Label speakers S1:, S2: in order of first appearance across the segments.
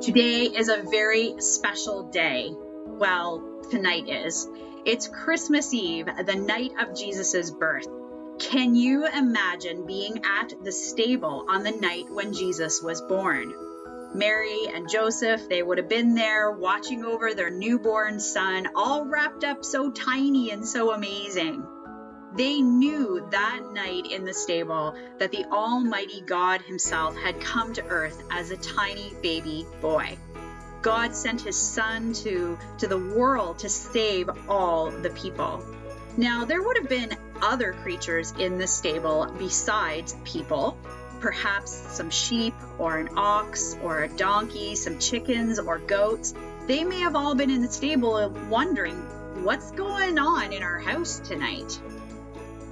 S1: Today is a very special day. Well, tonight is. It's Christmas Eve, the night of Jesus' birth. Can you imagine being at the stable on the night when Jesus was born? Mary and Joseph, they would have been there watching over their newborn son, all wrapped up so tiny and so amazing. They knew that night in the stable that the Almighty God himself had come to earth as a tiny baby boy. God sent his son to the world to save all the people. Now, there would have been other creatures in the stable besides people, perhaps some sheep or an ox or a donkey, some chickens or goats. They may have all been in the stable wondering, what's going on in our house tonight?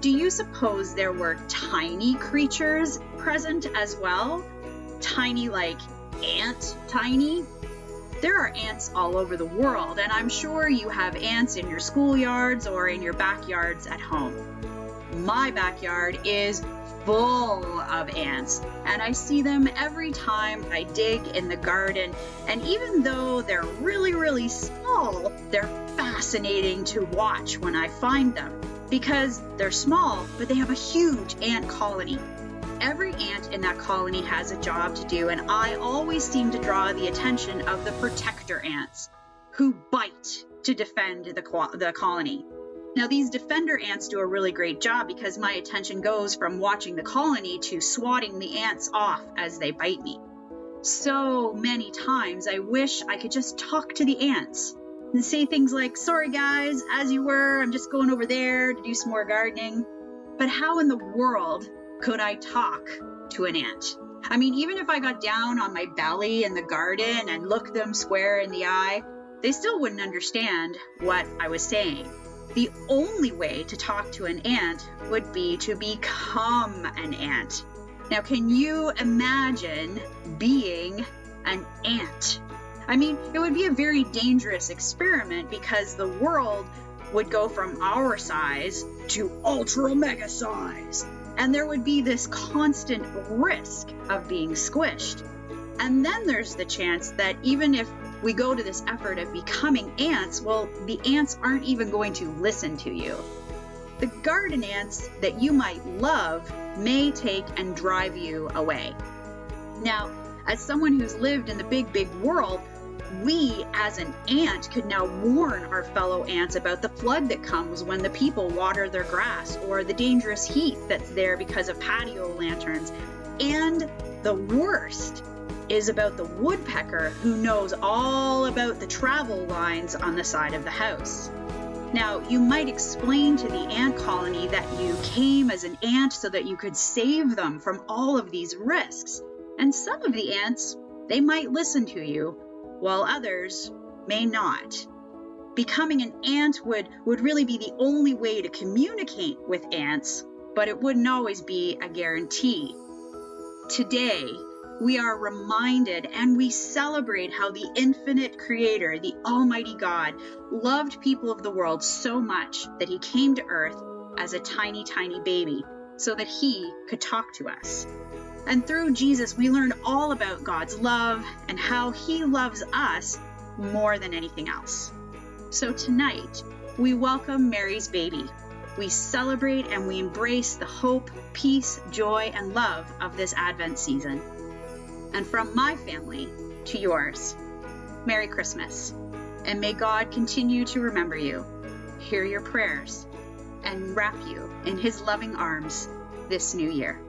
S1: Do you suppose there were tiny creatures present as well? Tiny like ant tiny? There are ants all over the world, and I'm sure you have ants in your schoolyards or in your backyards at home. My backyard is full of ants, and I see them every time I dig in the garden, and even though they're really small, they're fascinating to watch when I find them. Because they're small, but they have a huge ant colony. Every ant in that colony has a job to do, and I always seem to draw the attention of the protector ants, who bite to defend the colony. Now, these defender ants do a really great job because my attention goes from watching the colony to swatting the ants off as they bite me. So many times I wish I could just talk to the ants and say things like, sorry guys, as you were, I'm just going over there to do some more gardening. But how in the world could I talk to an ant? I mean, even if I got down on my belly in the garden and looked them square in the eye, they still wouldn't understand what I was saying. The only way to talk to an ant would be to become an ant. Now, can you imagine being an ant? I mean, it would be a very dangerous experiment because the world would go from our size to ultra mega size. And there would be this constant risk of being squished. And then there's the chance that even if we go to this effort of becoming ants, well, the ants aren't even going to listen to you. The garden ants that you might love may take and drive you away. Now, as someone who's lived in the big world, we, as an ant, could now warn our fellow ants about the flood that comes when the people water their grass, or the dangerous heat that's there because of patio lanterns. And the worst is about the woodpecker, who knows all about the travel lines on the side of the house. Now, you might explain to the ant colony that you came as an ant so that you could save them from all of these risks. And some of the ants, they might listen to you, while others may not. Becoming an ant would really be the only way to communicate with ants, but it wouldn't always be a guarantee. Today, we are reminded and we celebrate how the infinite Creator, the Almighty God, loved people of the world so much that he came to earth as a tiny baby so that he could talk to us. And through Jesus, we learn all about God's love and how he loves us more than anything else. So tonight, we welcome Mary's baby. We celebrate and we embrace the hope, peace, joy, and love of this Advent season. And from my family to yours, Merry Christmas. And may God continue to remember you, hear your prayers, and wrap you in his loving arms this new year.